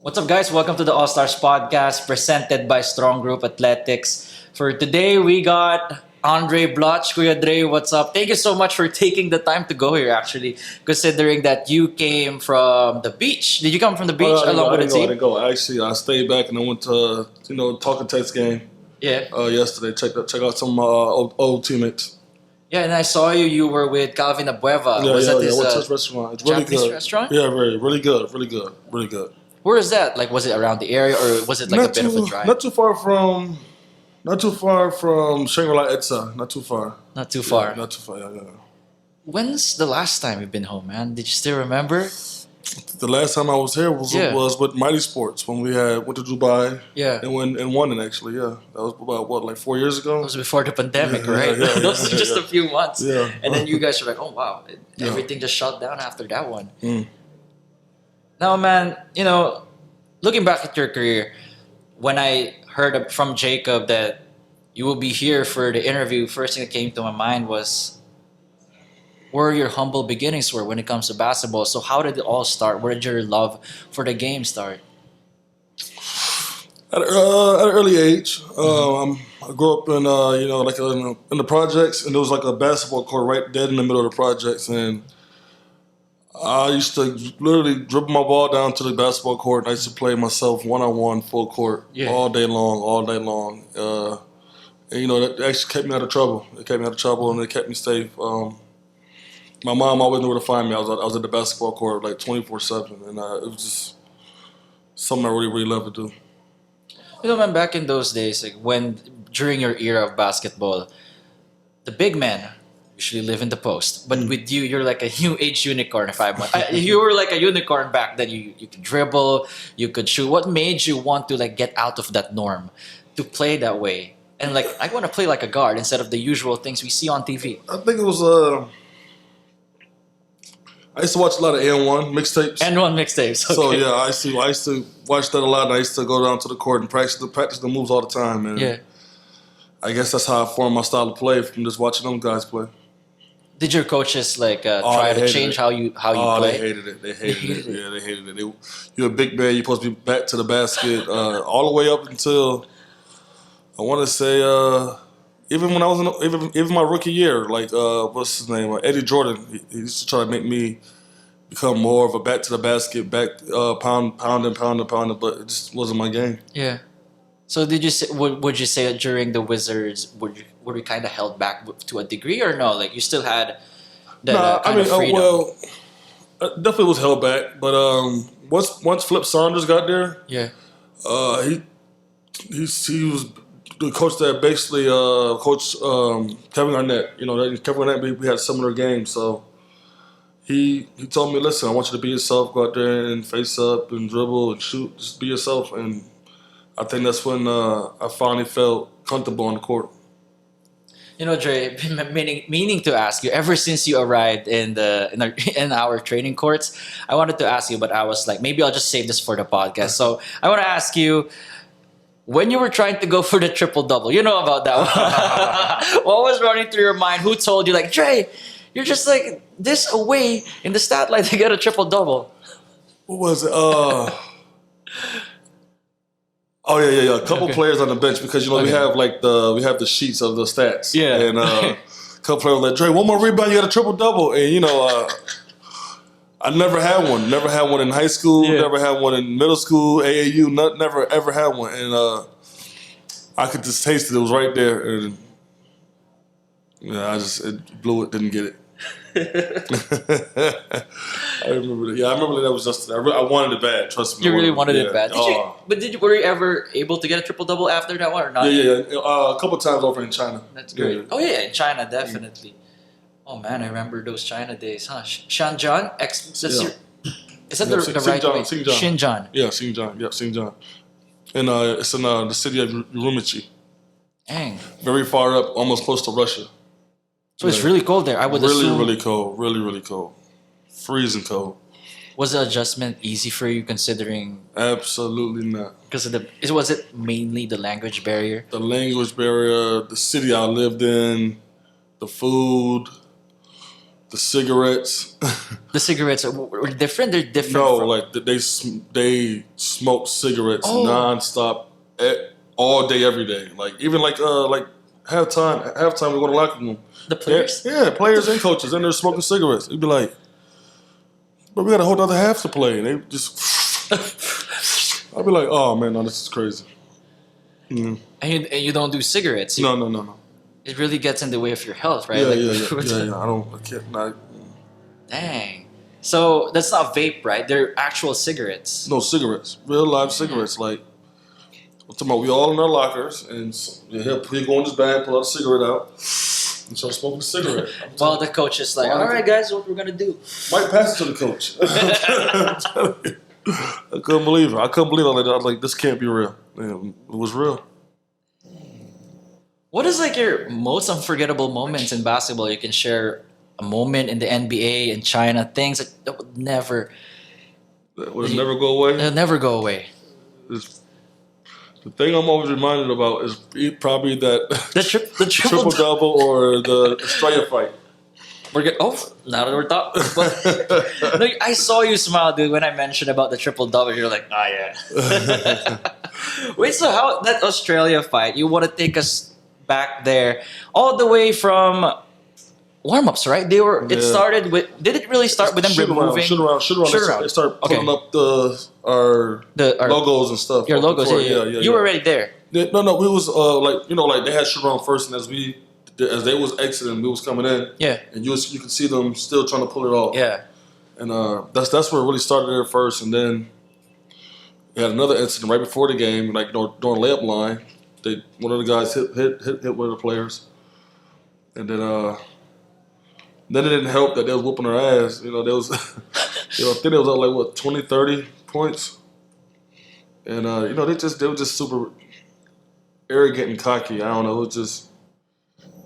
What's up, guys? Welcome to the All Stars podcast presented by Strong Group Athletics. For today, we got Andray Blatche. Kuya Dre, what's up? Thank you so much for taking the time to go here, actually, considering that you came from the beach. Did you come from the beach along with the I team? didn't go. Actually, I stayed back and I went to talking text game Yeah. yesterday. Check out some of my old teammates. Yeah, and I saw you. You were with Calvin Abueva. Yeah, Was yeah, that yeah. his Went to his restaurant. It's really Japanese good. restaurant? Yeah, really good, really good. Where is that? Like, was it around the area or was it like a bit of a drive? Not too far from Shangri-La Itza. Not too far. Not too far. Yeah, not too far. Yeah. When's the last time you've been home, man? Did you still remember? The last time I was here was with Mighty Sports when we went to Dubai. Yeah. And won it actually. Yeah, that was about like 4 years ago. That was before the pandemic, Yeah, right? yeah, Those were just yeah. a few months. Yeah. And then you guys were like, oh, wow. Yeah. Everything just shut down after that one. Mm. Now, man, looking back at your career, when I heard from Jacob that you will be here for the interview, first thing that came to my mind was where your humble beginnings were when it comes to basketball. So how did it all start? Where did your love for the game start? At an early age, I grew up in in the projects, and there was like a basketball court right dead in the middle of the projects, and I used to literally dribble my ball down to the basketball court. And I used to play myself one-on-one, full court, Yeah. all day long. And that actually kept me out of trouble. It kept me out of trouble, and it kept me safe. My mom always knew where to find me. I was at the basketball court like 24/7, and it was just something I really loved to do. Man, back in those days, like when during your era of basketball, the big men usually live in the post. But with you, you're like a new age unicorn. You were like a unicorn back then. You could dribble, you could shoot. What made you want to like get out of that norm, to play that way? And like, I want to play like a guard instead of the usual things we see on TV. I think it was I used to watch a lot of N1 mixtapes. And one mixtapes. Okay. So yeah, I used to watch that a lot, and I used to go down to the court and practice the moves all the time. And Yeah. I guess that's how I formed my style of play from just watching them guys play. Did your coaches like try they to hated change it. how you Oh, play? they hated it. They hated hated it. it. Yeah, they hated it. You're a big man. You're supposed to be back to the basket all the way up until I want to say even when I was even my rookie year, like what's his name, Eddie Jordan. He used to try to make me become more of a back to the basket, pounding, but it just wasn't my game. Yeah. So did you say, would you say that during the Wizards were you kind of held back to a degree or no? Like you still had that kind of freedom. Definitely was held back. But once Flip Saunders got there, Yeah. he was the coach that basically coached Kevin Garnett. Kevin Garnett, we had similar games, so. He told me, listen, I want you to be yourself, go out there and face up and dribble and shoot, just be yourself. And I think that's when I finally felt comfortable on the court. Dre, meaning to ask you, ever since you arrived in our training courts, I wanted to ask you, but I was like, maybe I'll just save this for the podcast. So I want to ask you, when you were trying to go for the triple-double, you know about that one. What was running through your mind? Who told you, like, Dre, you're just like this away in the stat line to get a triple-double? What was it? Oh, yeah. A couple players on the bench because we have we have the sheets of the stats. Yeah. And a couple players were like, Dre, one more rebound, you got a triple double. And I never had one. Never had one in high school. Yeah. Never had one in middle school, AAU. Never ever had one. And I could just taste it. It was right there. And it blew it. Didn't get it. I remember that. Yeah, I remember that was just. I wanted it bad. Trust me. You really wanted it bad. Oh. Were you ever able to get a triple-double after that one or not? Yeah. A couple times over in China. That's great. Yeah. Oh yeah, in China, definitely. Oh man, I remember those China days, huh? Shenzhen? Is that the right way? Shenzhen. Yeah, Xinjiang. And it's in the city of Urumqi. Dang. Very far up, almost close to Russia. So it's really cold there. I would assume. Really cold. Really cold. Freezing cold. Was the adjustment easy for you considering? Absolutely not. Because was it mainly the language barrier? The language barrier, the city I lived in, the food. The cigarettes. The cigarettes were different. They're different. No, from, like they smoke cigarettes Oh. nonstop, all day, every day. Like even like halftime we go to the locker room. the players. Yeah, players and coaches, and they're smoking cigarettes. You'd be like, but we got a whole other half to play, and they just. I'd be like, oh man, no, this is crazy. Mm. And you don't do cigarettes. No. It really gets in the way of your health, right? Yeah, Like, yeah. I can't. Dang. So that's not vape, right? They're actual cigarettes. No cigarettes, real live cigarettes. Like I'm talking about, we all in our lockers, and he'll go in his bag, pull out a cigarette out, and start smoking a cigarette. While the coach is like, all right, guys, what we're going to do? Might pass it to the coach. I couldn't believe it. I was like, this can't be real. Man, it was real. What is like your most unforgettable moments in basketball? You can share a moment in the NBA in China, things that would never Never go away. they'll never go away. It's, the thing I'm always reminded about is probably that The triple triple double or the Australia fight. We're good. Oh, now that we're talking. No, I saw you smile, dude, when I mentioned about the triple double. You're like, ah, yeah. Wait, so how that Australia fight? You want to take us back there, all the way from warm-ups, right? They were. It Yeah. started with. Did it really start with them removing Shoot around. They start putting up our logos and stuff. your off the logos? court. Yeah. You were already there. No. We was like they had shoot around first, and as they was exiting, we was coming in. Yeah. And you could see them still trying to pull it off. Yeah. And that's where it really started there first, and then we had another incident right before the game, like during layup line. One of the guys hit one of the players, and then it didn't help that they was whooping our ass. There was, I think it was up like what 20, 30 points, and they were just super arrogant and cocky. I don't know, it was just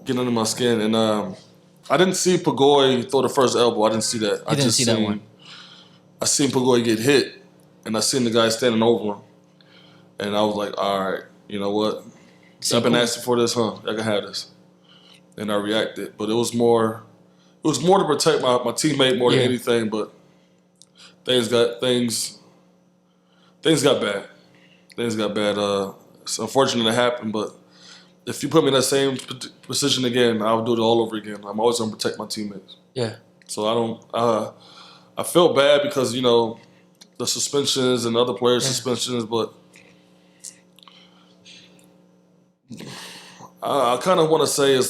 getting under my skin, and I didn't see Pagoy throw the first elbow. I didn't see that. You didn't see that one. I seen Pagoy get hit, and I seen the guy standing over him, and I was like, all right, you know what? I've been asking for this, huh? I can have this, and I reacted. But it was more to protect my teammate more than anything. But things got bad. Things got bad. It's unfortunate it happened, but if you put me in that same position again, I'll do it all over again. I'm always gonna protect my teammates. Yeah. So I don't. I felt bad because the suspensions and other players' suspensions, but I kind of want to say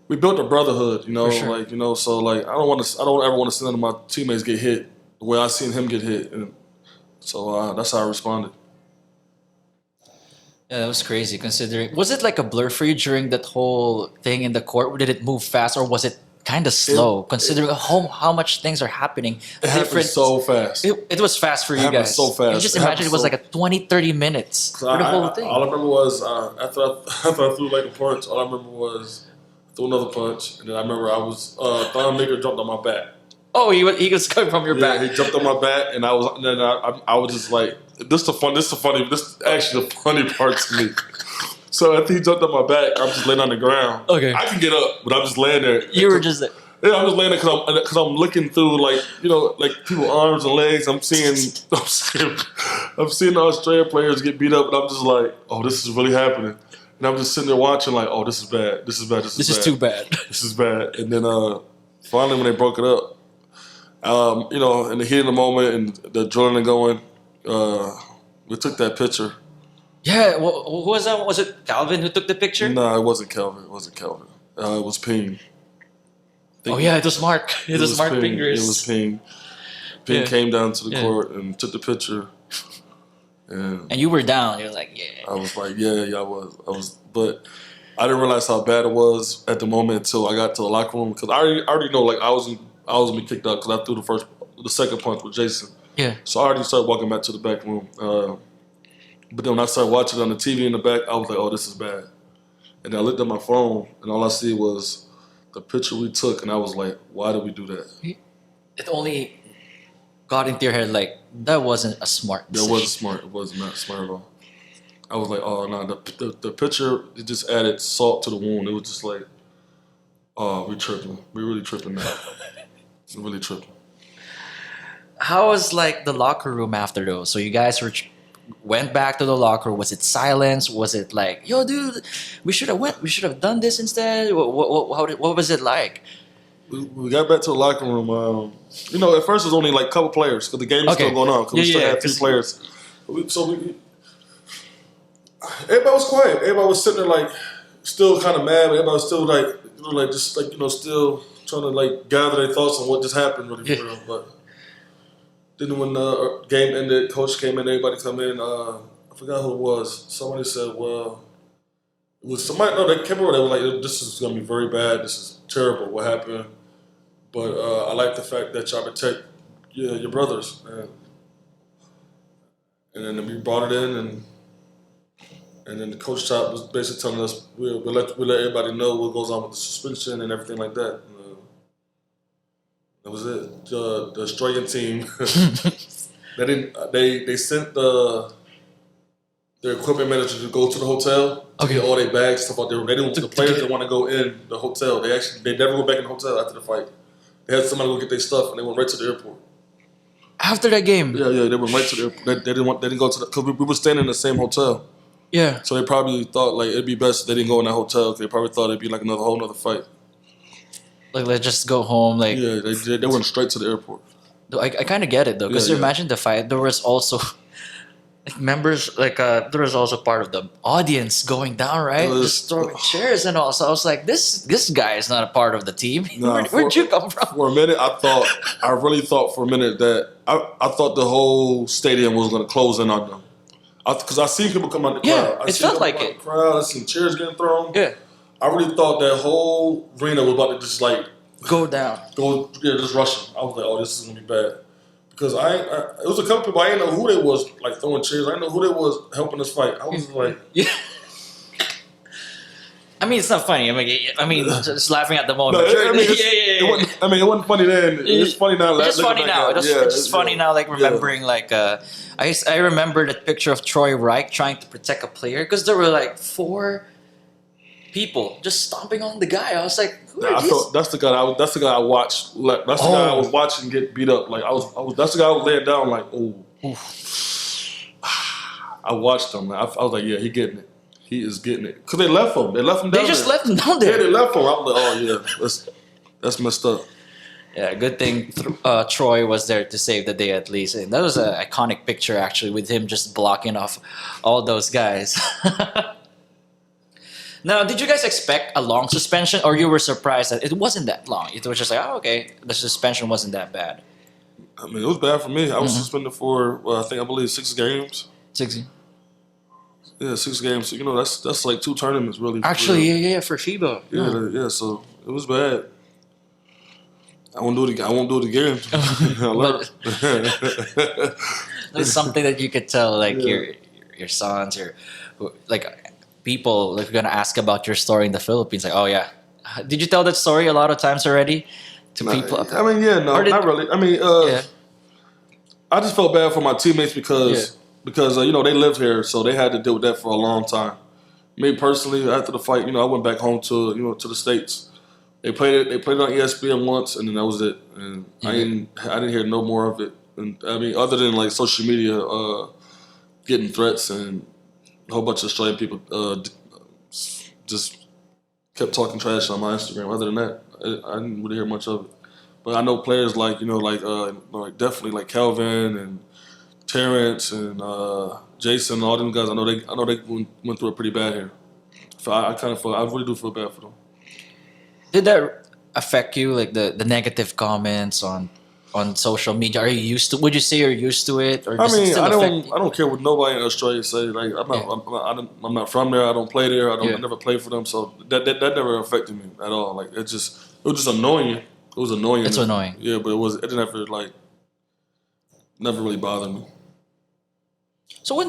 we built a brotherhood, For sure. so like I don't ever want to see none of my teammates get hit the way I seen him get hit, and so that's how I responded. Yeah, that was crazy. Considering, was it like a blur for you during that whole thing in the court? Did it move fast, or was it kind of slow? Considering how much things are happening, It happened so fast. It was fast for you happened guys. so fast. You just It imagine it was happened like a 20, 30 minutes for the whole thing. All I remember was after I threw like a punch. All I remember was I threw another punch, and then I remember I was Thon Maker jumped on my back. Oh, he was coming from your back. He jumped on my back, and I was just like, this is actually the funny part to me. So after he jumped on my back, I'm just laying on the ground. Okay. I can get up, but I'm just laying there. You were just like, Yeah, I'm just laying there because I'm looking through like people's arms and legs. I'm seeing the Australian players get beat up, and I'm just like, oh, this is really happening. And I'm just sitting there watching like, oh, this is bad. This is bad. this is too bad. This is bad. And then finally when they broke it up, in the heat of the moment and the adrenaline going, we took that picture. Yeah, who was that? Was it Calvin who took the picture? No, it wasn't Kelvin. It was Ping. Oh yeah, it was Mark. It was Mark Ping. Fingers. It was Ping. Ping came down to the court and took the picture. And you were down. You're like, yeah. I was like, yeah, I was. But I didn't realize how bad it was at the moment until I got to the locker room because I already know like I was gonna be kicked out because I threw the second punch with Jason. Yeah. So I already started walking back to the back room. But then when I started watching it on the TV in the back, I was like, oh, this is bad. And then I looked at my phone, and all I see was the picture we took, and I was like, why did we do that? It only got into your head like, that wasn't a smart decision. That wasn't smart. It was not smart at all. I was like, oh, no, the picture, it just added salt to the wound. It was just like, Oh, we tripping. We really tripping now. We really tripping. How was like the locker room after those? So you guys went back to the locker room. Was it silence? Was it like, yo, dude, we should have went. We should have done this instead. What was it like? We got back to the locker room. At first it was only like a couple players because the game was Okay. still going on. Because we still had 3 'cause- players. Everybody was quiet. Everybody was sitting there like still kind of mad. But everybody was still still trying to like gather their thoughts on what just happened. Really, for real. But then when the game ended, coach came in. Everybody come in. I forgot who it was. Somebody said, "Well, it was somebody." No, they came over. They were like, "This is gonna be very bad. This is terrible. What happened?" But I like the fact that y'all protect your brothers, and then we brought it in, and then the Coach Chot was basically telling us we'll let everybody know what goes on with the suspension and everything like that. That was it. The Australian team they sent their equipment manager to go to the hotel to get all their bags stuff out there. They didn't. The players didn't want to go in the hotel. They never went back in the hotel after the fight. They had somebody go get their stuff and they went right to the airport. After that game? Yeah, they went right to the airport. They didn't go to because we were staying in the same hotel. Yeah. So they probably thought like it'd be best if they didn't go in that hotel. They probably thought it'd be like whole another fight. Like, let's just go home. Like, Yeah, they went straight to the airport. I kind of get it though, because Yeah. imagine the fight. There was also like members, like there was also part of the audience going down, right? It was- Just throwing chairs and all. So I was like, this guy is not a part of the team. Nah, Where'd you come from? For a minute, I really thought for a minute that I thought the whole stadium was going to close in on them. Because I seen people come out the Yeah, crowd. it felt like it. Crowd, I seen chairs getting thrown. Yeah, I really thought that whole arena was about to just like go down. just rushing. I was like, oh, this is gonna be bad. Because it was a couple people I didn't know who they was like throwing chairs. I didn't know who they was helping us fight. I was like, Yeah. I mean, it's not funny. I mean, just laughing at the moment. It wasn't funny then. It's funny now. It's just funny now. It's just funny now, like remembering, like I remember that picture of Troy Reich trying to protect a player because there were like 4 people just stomping on the guy. I was like, who are these? That's the guy I watched. That's the guy I was watching get beat up. Like that's the guy I was laying down. Like, oh, I watched him. I was like, yeah, he getting it. He is getting it. Because they left him. They left him down They just there. left him down Yeah, there. they left him. I was like, oh yeah, that's messed up. Yeah, good thing Troy was there to save the day at least. And that was an iconic picture actually with him just blocking off all those guys. Now, did you guys expect a long suspension or you were surprised that it wasn't that long? It was just like, oh, okay, the suspension wasn't that bad. I mean, it was bad for me. I was suspended for, I believe 6 games. 60. Yeah, 6 games. So, that's like 2 tournaments, really. Actually, yeah, for FIBA. Yeah. So it was bad. I won't do it again. I learned. It's something that you could tell, like your sons, like people like gonna ask about your story in the Philippines. Like, oh yeah, did you tell that story a lot of times already to people? I mean, yeah, no, not really. I mean, Yeah. I just felt bad for my teammates because they lived here, so they had to deal with that for a long time. Me personally, after the fight, I went back home to the States. They played it on ESPN once, and then that was it. And I didn't hear no more of it. And I mean, other than like social media, getting threats and a whole bunch of Australian people just kept talking trash on my Instagram. Other than that, I didn't really hear much of it. But I know players like definitely like Calvin and Terrence and Jason, all them guys. I know they went through it pretty bad here. So I really do feel bad for them. Did that affect you, like the negative comments on social media? Are you used to? Would you say you're used to it, or does it still I affect you? don't care what nobody in Australia say. Like I'm not from there. I don't play there. I never played for them. So that never affected me at all. Like it was just annoying. It was annoying. It's annoying. Yeah, but it never really bothered me. So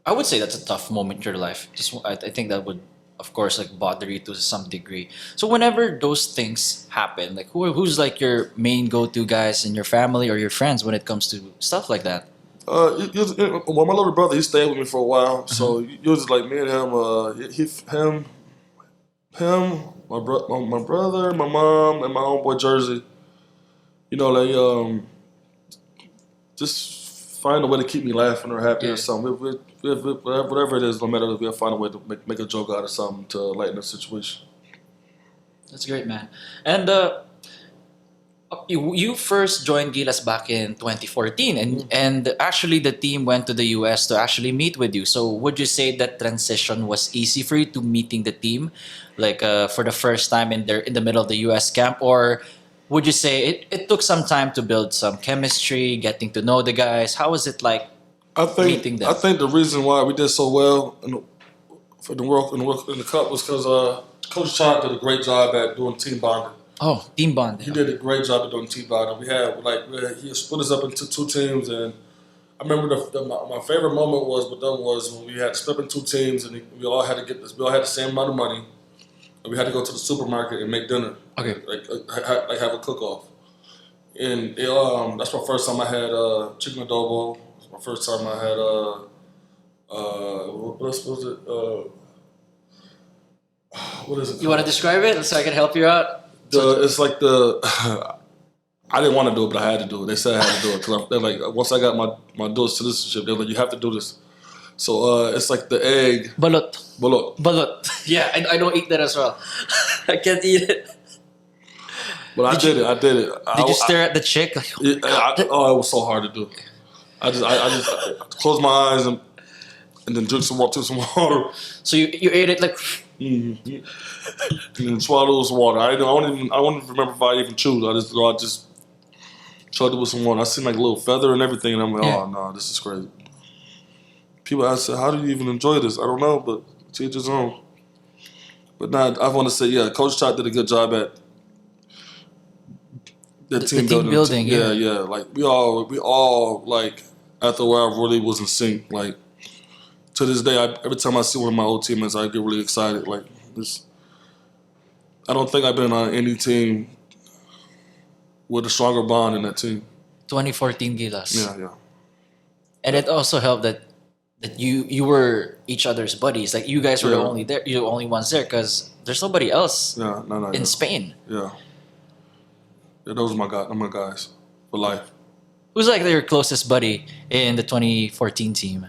I would say that's a tough moment in your life. I think that would, of course, like bother you to some degree. So whenever those things happen, like who's like your main go-to guys in your family or your friends when it comes to stuff like that? Well, my little brother, he stayed with me for a while. So it was like me and him, him, my brother, my mom, and my homeboy Jersey. You know, they just find a way to keep me laughing or happy or something. Whatever it is, no matter if we'll find a way to make a joke out of something to lighten the situation. That's great, man. And you first joined Gilas back in 2014, and actually the team went to the US to actually meet with you. So would you say that transition was easy for you to meeting the team, like for the first time in the middle of the US camp, or would you say it took some time to build some chemistry, getting to know the guys? How was it like meeting them? I think the reason why we did so well for the Cup was because Coach Chot did a great job at doing team bonding. Oh, team bond. He did a great job at doing team bonding. He split us up into two teams, and I remember my favorite moment with them was when we had to split up in two teams, and we all had to get this. We all had the same amount of money, and we had to go to the supermarket and make dinner. Okay. Like have a cook-off. And that's my first time I had chicken adobo. It's my first time I had what else was it? What is it? You want to describe it so I can help you out? It's like I didn't want to do it, but I had to do it. They said I had to do it because they're like, once I got my dual citizenship, they're like, you have to do this. So it's like the egg. Balot. Balot. Yeah, I don't eat that as well. I can't eat it. But I did it. Did you stare at the chick? It was so hard to do. I just closed my eyes and then took some water. So you ate it like. Mm-hmm. And then swallowed some water. I don't even remember if I even chewed. I just chugged it with some water. I seen like a little feather and everything, and I'm like, oh no, this is crazy. People ask, how do you even enjoy this? I don't know, but to each his own. But now I want to say, yeah, Coach Chot did a good job at the team building. Yeah. Like we all like after a while really was in sync. Like to this day, every time I see one of my old teammates, I get really excited. Like this, I don't think I've been on any team with a stronger bond in that team. 2014 Gilas. Yeah. And it also helped that you were each other's buddies. Like you guys were the only ones there because there's nobody else in Spain. Yeah, those are my guys for life. Who's like your closest buddy in the 2014 team?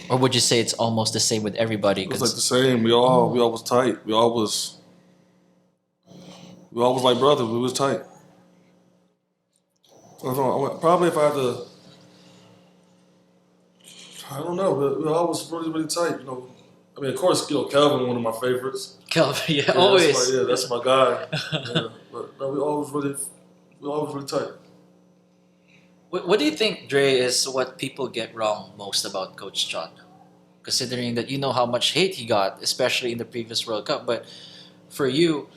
Or would you say it's almost the same with everybody? It was like the same. We all was tight. We all was like brothers. We was tight. Probably if I had to, I don't know. We all was really, really tight. You know, I mean, of course, Kelvin, one of my favorites. Kelvin, yeah, always. That's my guy. Yeah. But no, we all was really tight. What do you think, Dre, is what people get wrong most about Coach Chot? Considering that you know how much hate he got, especially in the previous World Cup, but for you,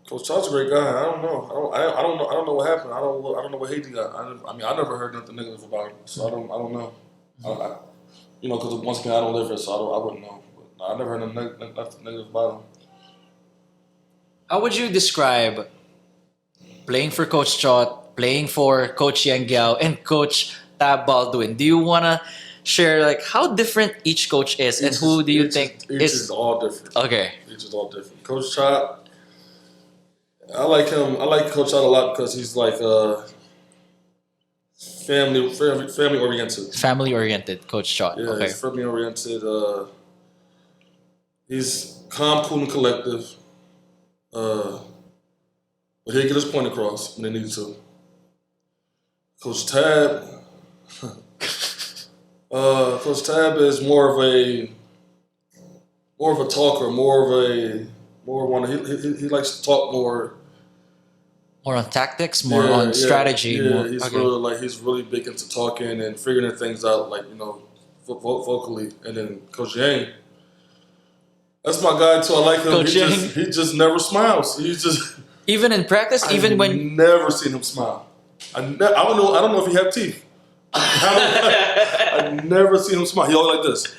Coach Chot's a great guy. I don't know. I don't know what happened. I don't know what hate he got. I never heard nothing negative about him, so I don't know. Because once again, I don't live here, so I wouldn't know. But I never heard nothing negative about him. how would you describe playing for Coach Chot, playing for Coach Yeng and Coach Tab Baldwin? Do you want to share like how different each coach is and who do you think is all different? Okay. Each is all different. Coach Chot, I like him. I like Coach Chot a lot because he's like family oriented. Family oriented, Coach Chot. Yeah, Okay. he's family oriented. He's calm, cool, and collective. But he'll get his point across when they need to. Coach Tab, Coach Tab is more of a talker, he likes to talk more. More on tactics, more on strategy. Yeah, he's really big into talking and figuring things out, like vocally. And then Coach Yeng, that's my guy too. I like him. Coach He just never smiles. Even in practice, when never seen him smile. I don't know if he have teeth. I never seen him smile. He always like this.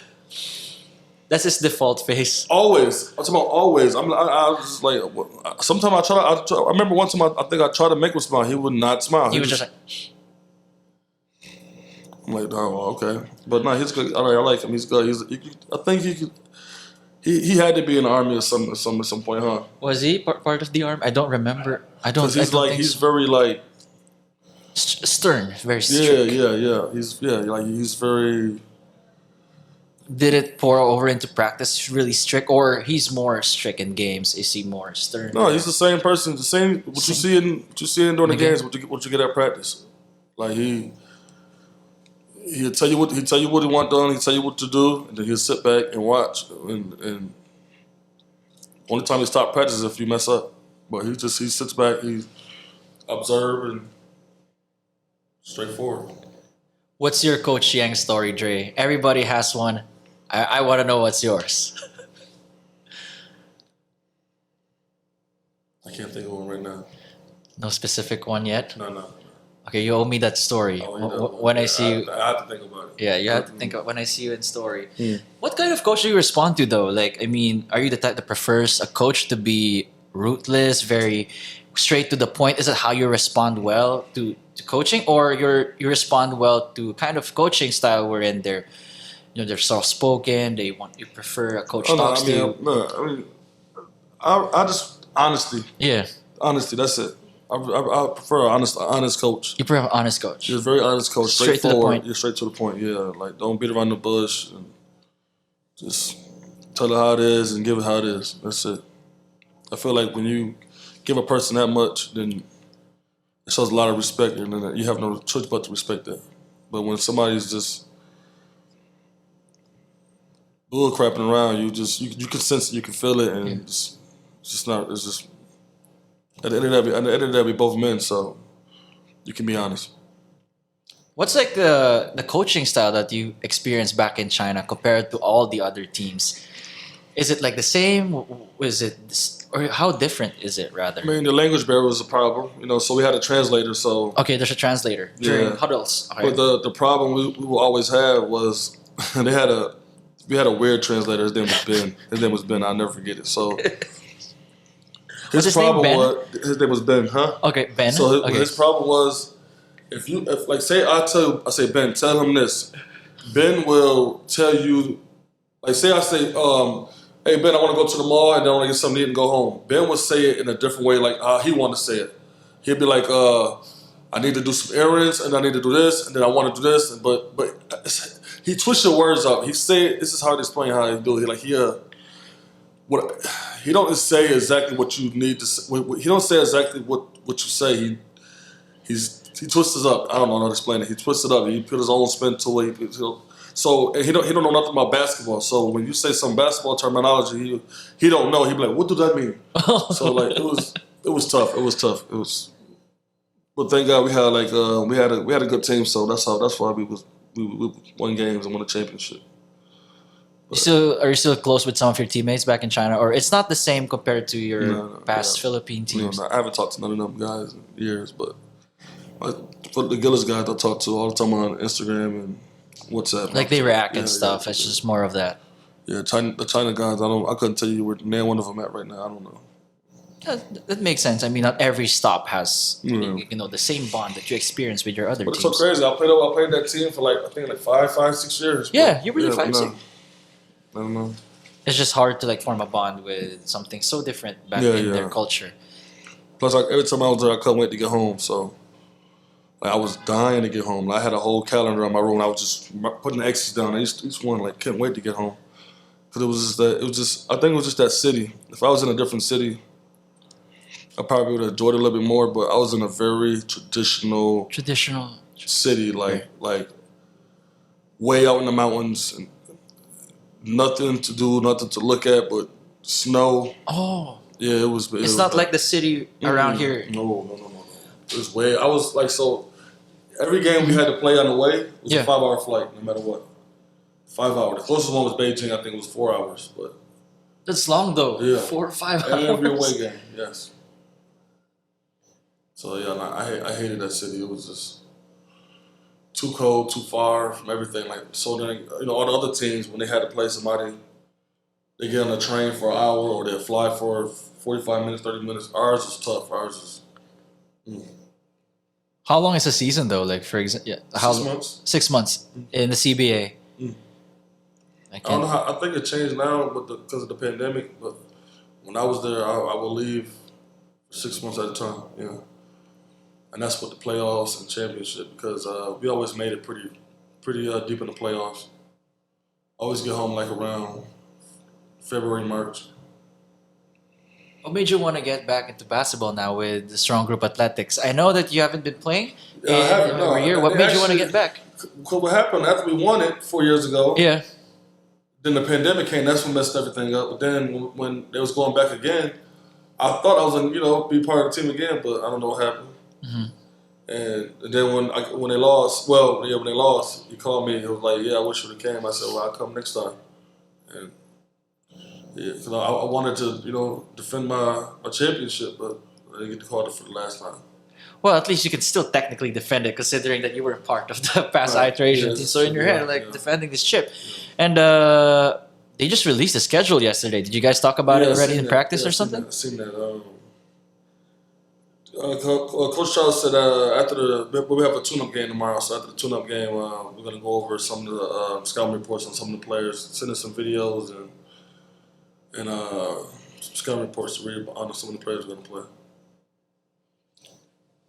that's his default face. Always. I'm talking about always. I was just like, sometimes I remember one time I think I tried to make him smile. He would not smile. He was just like, I'm like, oh, okay. But no, he's good. I like him. He's good. I think he had to be in the army at some point, huh? Was he part of the army? I don't remember. I don't. Because I don't think he's so. very like Stern, very strict. He's very. Did it pour over into practice? Really strict, or he's more strict in games? Is he more stern? No, he's the same person. The same what you see in during the Okay. games. What you get at practice. Like he'll tell you what he want done. He'll tell you what to do, and then he'll sit back and watch. And only time he stop practice is if you mess up. But he sits back, he observe and straightforward. What's your Coach Yeng story, Dre? Everybody has one. I want to know what's yours. I can't think of one right now. No specific one yet. No. Okay, you owe me that story. Oh, you know, When I see you, I have to think about it. yeah, you have to think of when I see you in story. Hmm. What kind of coach do you respond to though? Like, I mean, are you the type that prefers a coach to be ruthless, very straight to the point? Is it how you respond well to coaching, or you respond well to kind of coaching style wherein they're soft spoken, you prefer a coach talks to you? I just honesty. Yeah, Honesty, that's it. I prefer an honest coach. you prefer an honest coach. You're a very honest coach, Straight to the straightforward. point. You're straight to the point. Yeah, like don't beat around the bush. And just tell it how it is and give it how it is. That's it. I feel like when you give a person that much, then it shows a lot of respect, and then you have no choice but to respect that. But when somebody's just bull crapping around, you can sense it, you can feel it, and it's just not. It's just at the end of the day, we both men, so you can be honest. What's like the coaching style that you experienced back in China compared to all the other teams? Is it like the same? Is it or how different is it rather? I mean, the language barrier was a problem, so we had a translator. So, Okay, there's a translator during Yeah. huddles. Okay. but the problem we will always have was we had a weird translator. His name was Ben. I'll never forget it. So Was his name Ben? His name was Ben, huh? Okay, Ben. So Okay. his problem was if like say I say Ben, tell him this. Ben will tell you, like say I say, hey Ben, I want to go to the mall and then I want to get something to eat and go home. Ben would say it in a different way, like how he wanted to say it. He'd be like, I need to do some errands and I need to do this and then I want to do this, but he twists your words up. He say this is hard to explain how he do it. He don't say exactly what you need to say. He don't say exactly what you say. He twists it up. I don't know how to explain it. He twists it up. He put his own spin to it. And he don't know nothing about basketball. So when you say some basketball terminology, he don't know. He be like, "What do that mean?" So like it was tough. It was tough. But thank God we had a good team. So that's why we won games and won a championship. Are you still close with some of your teammates back in China, or it's not the same compared to your No, past yeah. Philippine teams? I haven't talked to none of them guys in years, but for the Gilas guys I talk to all the time on Instagram and WhatsApp. Like they react and Yeah, stuff. yeah. It's just more of that. Yeah, the China guys. I couldn't tell you where name one of them at right now. I don't know. That makes sense. I mean, not every stop has Yeah. the same bond that you experience with your other But it's teams. so crazy. I played that team for I think 5-6 years. Yeah, you really 5, 6. I don't know. It's just hard to form a bond with something so different back Yeah, in yeah. their culture. Plus, every time I was there, I couldn't wait to get home. So, I was dying to get home. I had a whole calendar on my room. I was just putting the X's down. Each one, couldn't wait to get home. Because I think it was just that city. If I was in a different city, I probably would have enjoyed it a little bit more. But I was in a very traditional city, like way out in the mountains, and nothing to do, nothing to look at, but snow. Oh, Yeah, it was. it's not like the city around here. No. It was way. I was so. Every game we had to play on the way was Yeah. a 5-hour flight, no matter what. 5 hours. The closest one was Beijing. I think it was 4 hours, but That's long though. Yeah. 4 or 5 hours. every away game, yes. So yeah, I hated that city. It was just too cold, too far from everything. So then, all the other teams when they had to play somebody, they get on a train for an hour or they fly for 45 minutes, 30 minutes. Ours was tough. Ours was. How long is a season though? For example, 6 months. 6 months in the CBA. Mm. I I don't know can't. how. I think it changed now, because of the pandemic. But when I was there, I would leave for 6 months at a time. Yeah, and that's with the playoffs and championship because we always made it pretty deep in the playoffs. Always get home like around February, March. What made you want to get back into basketball now with the strong group athletics? I know that you haven't been playing Yeah, I haven't. in No, over a year. What they made you want to actually- get back? Because what happened after we won it 4 years ago, Yeah. then the pandemic came. That's what messed everything up. But then when they was going back again, I thought I was gonna be part of the team again, but I don't know what happened. Hmm. And then when they lost, when they lost, he called me. He was like, "Yeah, I wish you would have came." I said, "Well, I'll come next time." And yeah, 'cause I wanted to defend my championship, but I didn't get the call for the last time. Well, at least you can still technically defend it, considering that you were part of the past Right. iterations. Yeah, So in your head, yeah, like yeah. defending this chip, and they just released the schedule yesterday. Did you guys talk about Yeah, it I already seen in that. practice Yeah, or something? I seen that. Coach Chot said after we have a tune-up game tomorrow. So after the tune-up game, we're gonna go over some of the scouting reports on some of the players, send us some videos and some scouting reports to read on some of the players we're gonna play.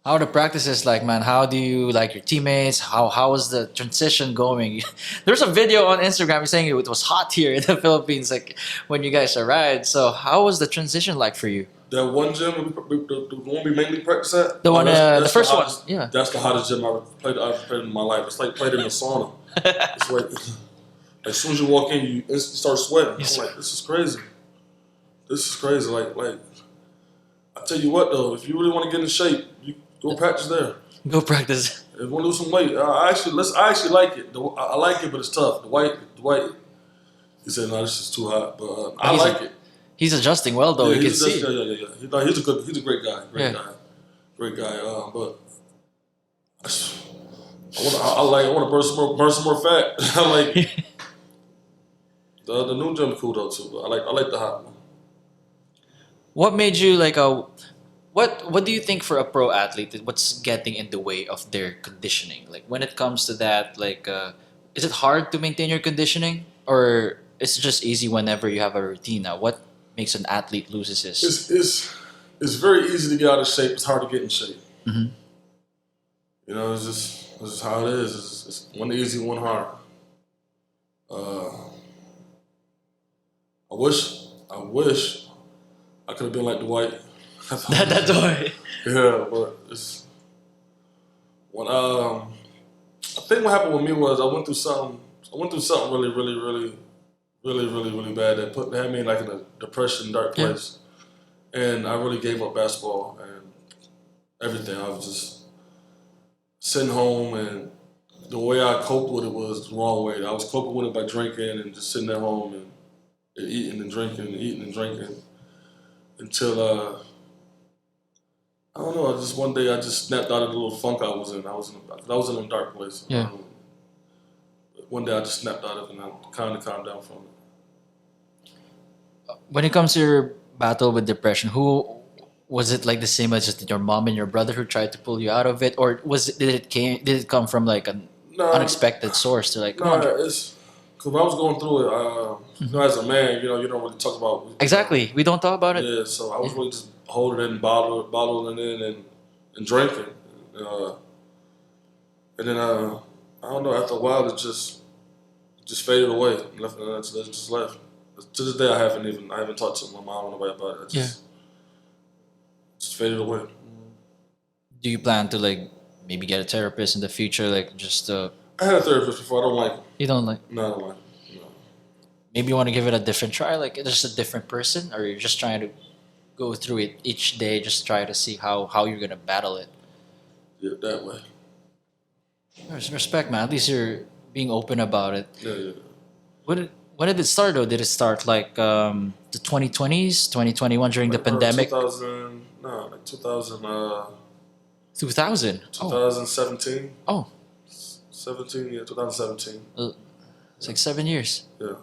How are the practices like, man? How do you like your teammates? How is the transition going? There's a video on Instagram saying it was hot here in the Philippines, like when you guys arrived. So how was the transition like for you? That one gym, the one we mainly practice at, The one, the first one, hottest, yeah. That's the hottest gym I've played in my life. It's like played in a sauna. It's like as soon as you walk in, you instantly start sweating. I'm like, this is crazy. This is crazy. Like I tell you what though, if you really want to get in shape, you go practice there. Go practice. If you want to lose some weight, I actually like it. I like it, but it's tough. The white. He said, "No, this is too hot," but I He's like it. He's adjusting well though. You can see. Yeah. He's a great guy. Yeah. Great guy. But I want to burn some more fat. I like the new gym cool though too. But I like the hot one. What made you like a? What do you think for a pro athlete? What's getting in the way of their conditioning? Like when it comes to that, like is it hard to maintain your conditioning, or is it just easy whenever you have a routine? Now, what makes an athlete loses his? It's very easy to get out of shape. It's hard to get in shape. Mhm. It's just how it is. It's one easy, one hard. I wish I could have been like Dwight. That's why. Yeah, but it's when I think what happened with me was I went through something really bad that had me like in a depression, dark place, and I really gave up basketball and everything. I was just sitting home, and the way I coped with it was the wrong way. I was coping with it by drinking and just sitting at home and eating and drinking until I don't know. One day I just snapped out of the little funk I was in. I was in a dark place. Yeah. One day I just snapped out of it and I kind of calmed down from it. When it comes to your battle with depression, who was it like the same as just your mom and your brother who tried to pull you out of it, or did it come from like an unexpected source to like? No, it's because when I was going through it. As a man, you don't really talk about Exactly, we don't talk about it. Yeah, so I was really just holding it and bottling it in and drinking, and then I don't know. After a while, it just faded away. It just left. To this day, I haven't talked to my mom or nobody about it. Just faded away. Do you plan to like maybe get a therapist in the future? Like just I had a therapist before. I don't like him. you don't like. No, I don't like him. No. Maybe you want to give it a different try, like just a different person, or you're just trying to go through it each day, just try to see how you're gonna battle it. Yeah, that way. There's respect, man. At least you're being open about it. Yeah. When did it start though? Did it start like the 2020s, 2021 during the pandemic? 2000, no, like 2000, 2000. 2017. Oh, 17, yeah, 2017. it's like 7 years. Yeah.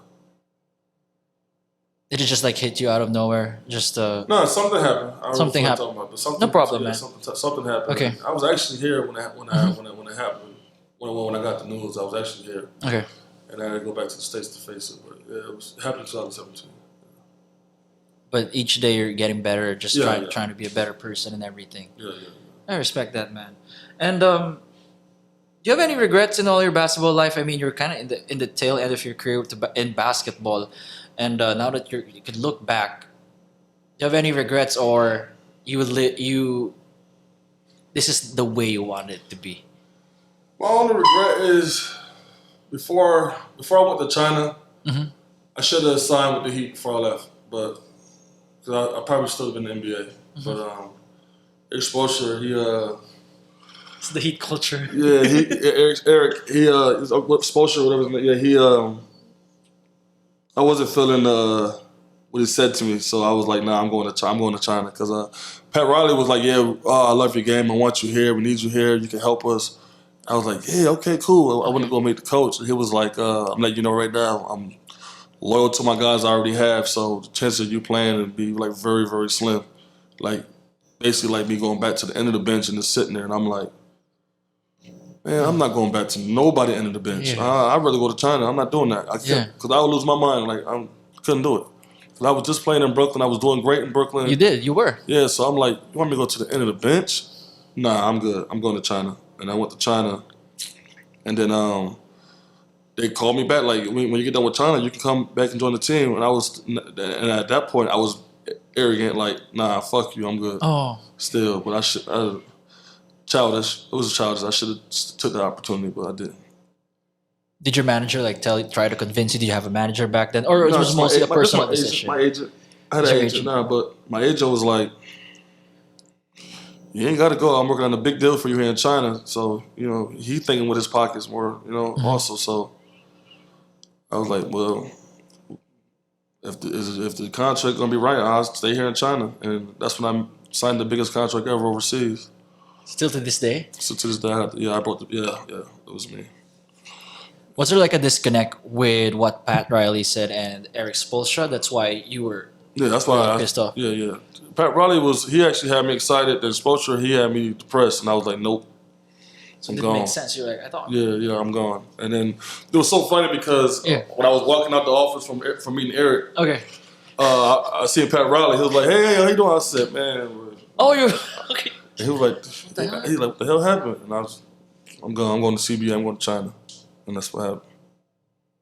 Did it just like hit you out of nowhere? Just No, something happened. I don't know Something what I'm happened. talking about, but something, No problem, yeah, man. Something happened. Okay. I was actually here when it happened. When it happened. When I got the news, I was actually here. okay. and I had to go back to the States to face it. But yeah, it happened in 2017. But each day you're getting better, just Yeah, yeah. trying to be a better person and everything. Yeah. I respect that, man. And do you have any regrets in all your basketball life? I mean, you're kind of in the tail end of your career in basketball, and now that you could look back, do you have any regrets, or you would this is the way you want it to be? My only regret is before I went to China, Mhm. I should have signed with the Heat before I left, but cause I probably still have been in the NBA. But exposure, It's the Heat culture. yeah, Eric, he's exposure, whatever. Yeah, I wasn't feeling what he said to me, so I was like, nah, I'm going to China, because Pat Riley was like, yeah, I love your game, I want you here, we need you here, you can help us. I was like, yeah, okay, cool. I want to go meet the coach. And he was like, I'm letting you know right now, I'm loyal to my guys I already have, so the chance of you playing would be like very, very slim. Like basically like me going back to the end of the bench and just sitting there, and I'm like, man, I'm not going back to nobody end of the bench. Yeah. I'd rather go to China. I'm not doing that. Because I would lose my mind. Like I couldn't do it. 'Cause I was just playing in Brooklyn. I was doing great in Brooklyn. You did. You were. Yeah, so I'm like, you want me to go to the end of the bench? Nah, I'm good. I'm going to China. And I went to China. And then they called me back, like, when you get done with China, you can come back and join the team. And at that point, I was arrogant, like, nah, fuck you, I'm good. Oh. Still, but childish. It was childish. I should have took the opportunity, but I didn't. Did your manager try to convince you? Did you have a manager back then, or it No, was mostly a personal decision? My agent. I had It's an your agent agent. now, but my agent was like, you ain't got to go. I'm working on a big deal for you here in China. So, he thinking with his pockets more, also. So I was like, well, if the contract going to be right, I'll stay here in China. And that's when I signed the biggest contract ever overseas. Still to this day? So to this day, I brought it was me. Was there like a disconnect with what Pat Riley said and Eric Spoelstra? That's why you were That's why I pissed off. Yeah. Pat Riley he actually had me excited. Then Spoelstra, he had me depressed, and I was like, nope. So I'm it gone. didn't make sense. You're like, I thought. Yeah, I'm gone. And then it was so funny because when I was walking out the office from meeting Eric, Okay. I seen Pat Riley. He was like, "Hey, how you doing?" I said, "Man." Oh, you okay? And he was like, the hell? "He's like, what the hell happened?" And I'm gone. I'm going to CBA. I'm going to China, and that's what happened.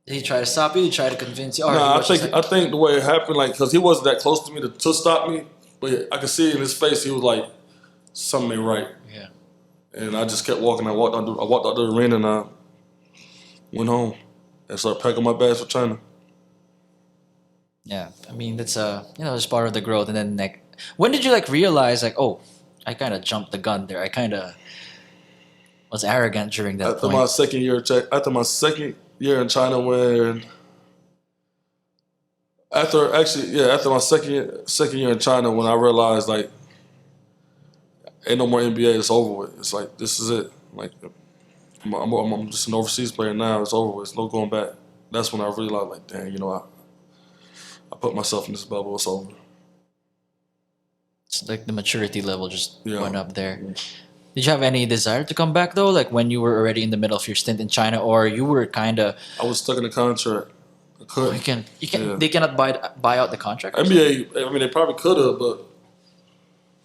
Did he try to stop you? Did he try to convince you? Or Nah, he was just I think the way it happened, like, because he wasn't that close to me to stop me, but I could see in his face he was like, something ain't right. Yeah. And I just kept walking. I walked out the arena, and I went home and started packing my bags for China. Yeah. I mean, that's it's part of the growth. And then when did you realize oh, I kind of jumped the gun there. I kind of was arrogant during that After point. my second year in China, after my second year in China, when I realized ain't no more NBA, it's over with. It's like, this is it. Like, I'm just an overseas player now. It's over with. It's no going back. That's when I realized, dang, I put myself in this bubble. It's over. It's like the maturity level just went up there. Yeah. Did you have any desire to come back though? Like when you were already in the middle of your stint in China, or you were kind of? I was stuck in a contract. I couldn't. You can. Yeah. They cannot buy out the contract. NBA. I mean, they probably could have, but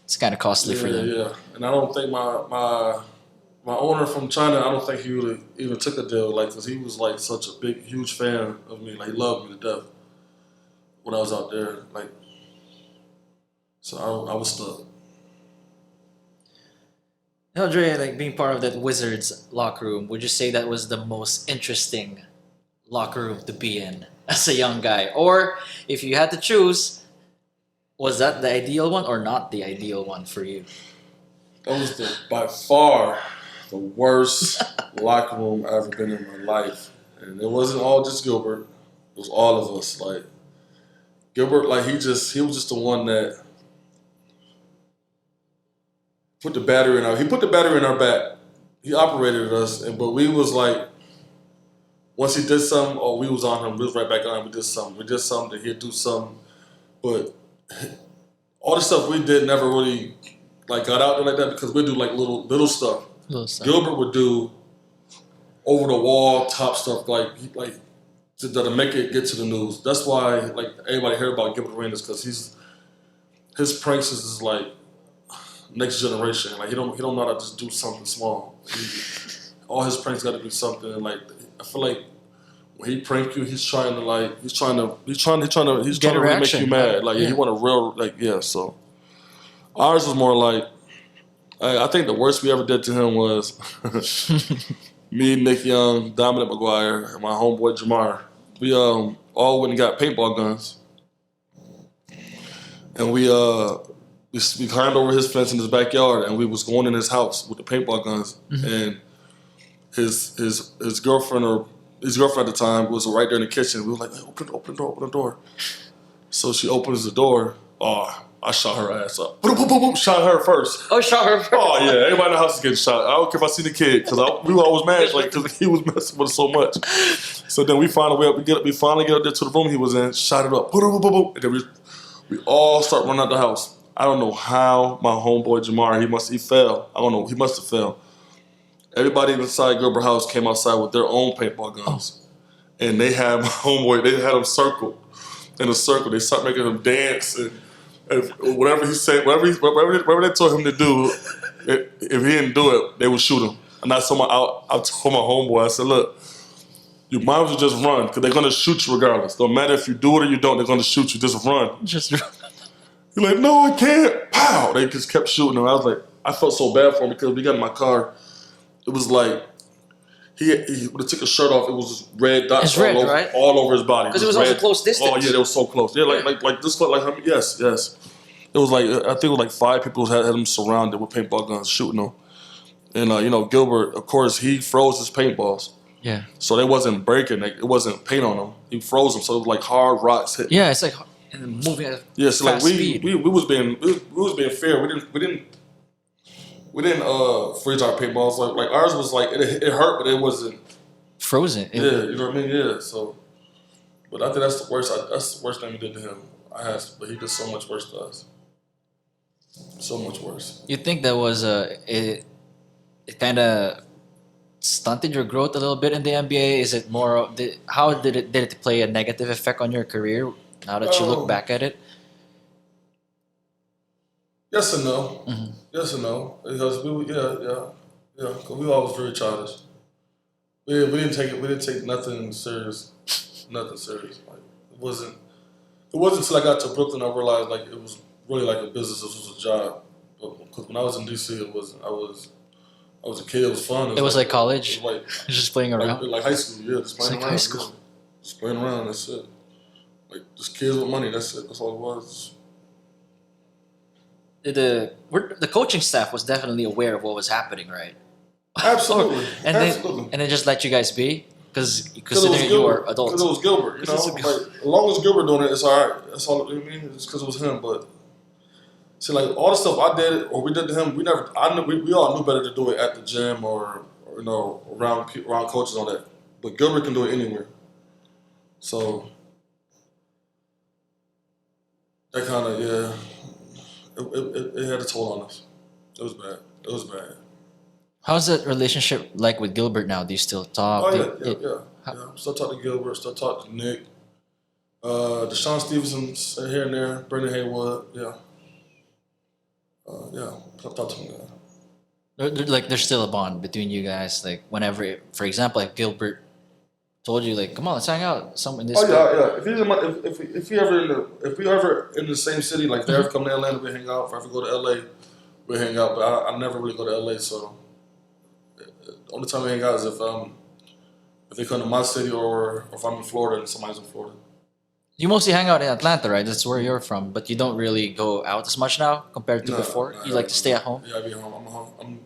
it's kind of costly for them. Yeah, and I don't think my owner from China, I don't think he would have even took a deal, because he was such a huge fan of me. He loved me to death when I was out there. So I was stuck. Dre, being part of that Wizards locker room, would you say that was the most interesting locker room to be in as a young guy? Or if you had to choose, was that the ideal one or not the ideal one for you? That was by far the worst locker room I've ever been in my life. And it wasn't all just Gilbert. It was all of us. Gilbert, he was just the one that put the battery in our back. He operated us, but we was once he did something, we was on him. We was right back on him. We did something. He'd do something. But all the stuff we did never really got out there like that, because we do little stuff. Little stuff. Gilbert would do over the wall top stuff. to make it get to the news. That's why like everybody heard about Gilbert Arenas because his pranks is like next generation. Like he don't know how to just do something small. All his pranks got to be something like I feel like when he prank you, he's trying to really make you mad. Like he want a real So ours was more like I think the worst we ever did to him was me, Nick Young, Dominic McGuire, and my homeboy Jamar. We all went and got paintball guns, and we climbed over his fence in his backyard, and we was going in his house with the paintball guns, and his girlfriend at the time was right there in the kitchen. We were like, hey, open the door. So she opens the door. Oh, I shot her ass up. Boom, boom, boom, boom. Shot her first. Oh, shot her first. Oh yeah, everybody in the house is getting shot. I don't care if I see the kid because we were always mad because he was messing with us so much. So then we finally get up there to the room he was in, shot it up. Boom, boom, boom, boom. And then we all start running out the house. I don't know how my homeboy Jamar he fell. I don't know, he must have fell. Everybody inside Gilbert House came outside with their own paintball guns. And they had my homeboy, they had him circled in a circle. They started making him dance and whatever he said, whatever they told him to do, if he didn't do it, they would shoot him. And I told my homeboy, I said, look, you might as well just run because they're going to shoot you regardless. No matter if you do it or you don't, they're going to shoot you. Just run. Just run. He's like, no, I can't. Pow! They just kept shooting him. I was like, I felt so bad for him because we got in my car. It was like, he when he took his shirt off, it was just red dots all over his body. Because it was also close distance. Oh yeah, they were so close. Yeah, like this, like yes. It was like I think it was like 5 people had him surrounded with paintball guns shooting him, and Gilbert, of course, he froze his paintballs. Yeah. So they wasn't breaking. It wasn't paint on them. He froze them, so it was like hard rocks hit. Yeah, it's like moving at fast speed. We was being fair. We didn't freeze our paintballs. Like ours was like it hurt, but it wasn't frozen. You know what I mean? Yeah. So, but I think that's the worst. That's the worst thing we did to him. But he did so much worse to us. So much worse. You think that was it kind of stunted your growth a little bit in the NBA? Is it more? How did it play a negative effect on your career? Now that you look back at it. Yes and no. Mm-hmm. Yes and no. Because because we were always very childish. We didn't take it. We didn't take nothing serious. Nothing serious. Like it wasn't until I got to Brooklyn I realized like it was really like a business. It was a job. Because when I was in DC, it wasn't. I was a kid. It was fun. It was like college. It was like just playing around. Like high school. Yeah, just playing around. High school. Just playing around. That's it. Like just kids with money. That's it. That's all it was. The coaching staff was definitely aware of what was happening, right? Absolutely. And they just let you guys be because considering you were adults. Because it was Gilbert, like as long as Gilbert doing it, it's all right. That's all. I mean, it's because it was him. But see, like all the stuff I did or we did to him, we all knew better to do it at the gym or around coaches and all that. But Gilbert can do it anywhere. So that kind of It had a toll on us. It was bad. It was bad. How's that relationship like with Gilbert now? Do you still talk? Oh, yeah. Still talk to Gilbert. Still talk to Nick. Deshaun Stevenson here and there. Brendan Haywood. Yeah. Still talk to him. There's still a bond between you guys. Like whenever, for example, like Gilbert told you, like, come on, let's hang out. Some in this. If we ever in the same city, like they ever come to Atlanta, we hang out. If I ever go to LA, we hang out. But I never really go to LA, so the only time we hang out is if they come to my city or if I'm in Florida and somebody's in Florida. You mostly hang out in Atlanta, right? That's where you're from, but you don't really go out as much now compared to before. You like to stay at home. Yeah, I be home. I'm home.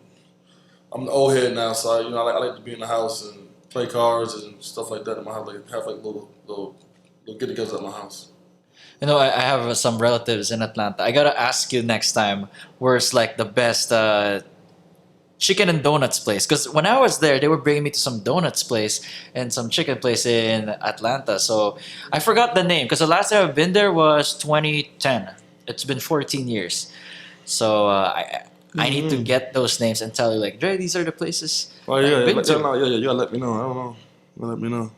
I'm the old head now, so I like to be in the house and play cards and stuff like that. In my house, have little get-togethers at my house. I have some relatives in Atlanta. I gotta ask you next time where's like the best chicken and donuts place. Because when I was there, they were bringing me to some donuts place and some chicken place in Atlanta. So I forgot the name because the last time I've been there was 2010. It's been 14 years. So I need to get those names and tell you like, Dre, these are the places. Oh yeah, you gotta let me know. I don't know. Let me know.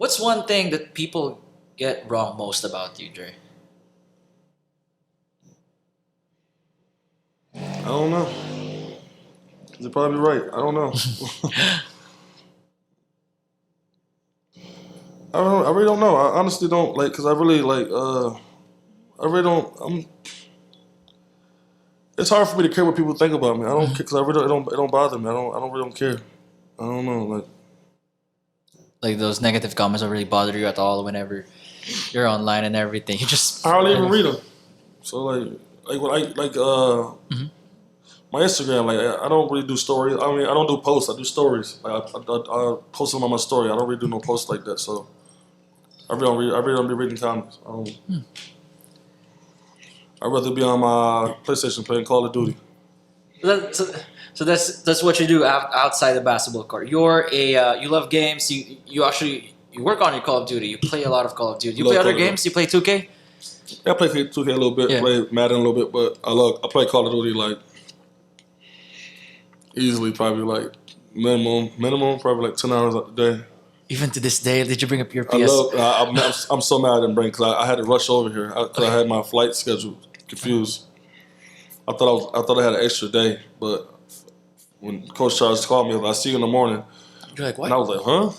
What's one thing that people get wrong most about you, Dre? I don't know. You're probably right. I don't know. I don't know. I really don't know. I honestly don't like because I really like. I really don't. It's hard for me to care what people think about me. I don't because I really don't. It don't bother me. I don't really don't care. I don't know. Like those negative comments don't really bother you at all whenever you're online and everything. You just I hardly even read them. So when I my Instagram, like I don't really do stories. I mean, I don't do posts. I do stories. Like I post them on my story. I don't really do no posts like that. So I really don't read. I really don't be reading comments. I'd rather be on my PlayStation playing Call of Duty. So that's what you do outside the basketball court. You're a you love games. You actually you work on your Call of Duty. You play a lot of Call of Duty. You play Love other Call of games. You play 2K. Yeah, I play 2K a little bit, Yeah. play Madden a little bit, but I play Call of Duty like easily probably like minimum probably like 10 hours a day. Even to this day, did you bring up your PS? I'm so mad I didn't bring because I had to rush over here because I had my flight schedule confused. I thought I had an extra day, but when Coach Chot called me, I see you in the morning, You're like, what? and I was like, huh?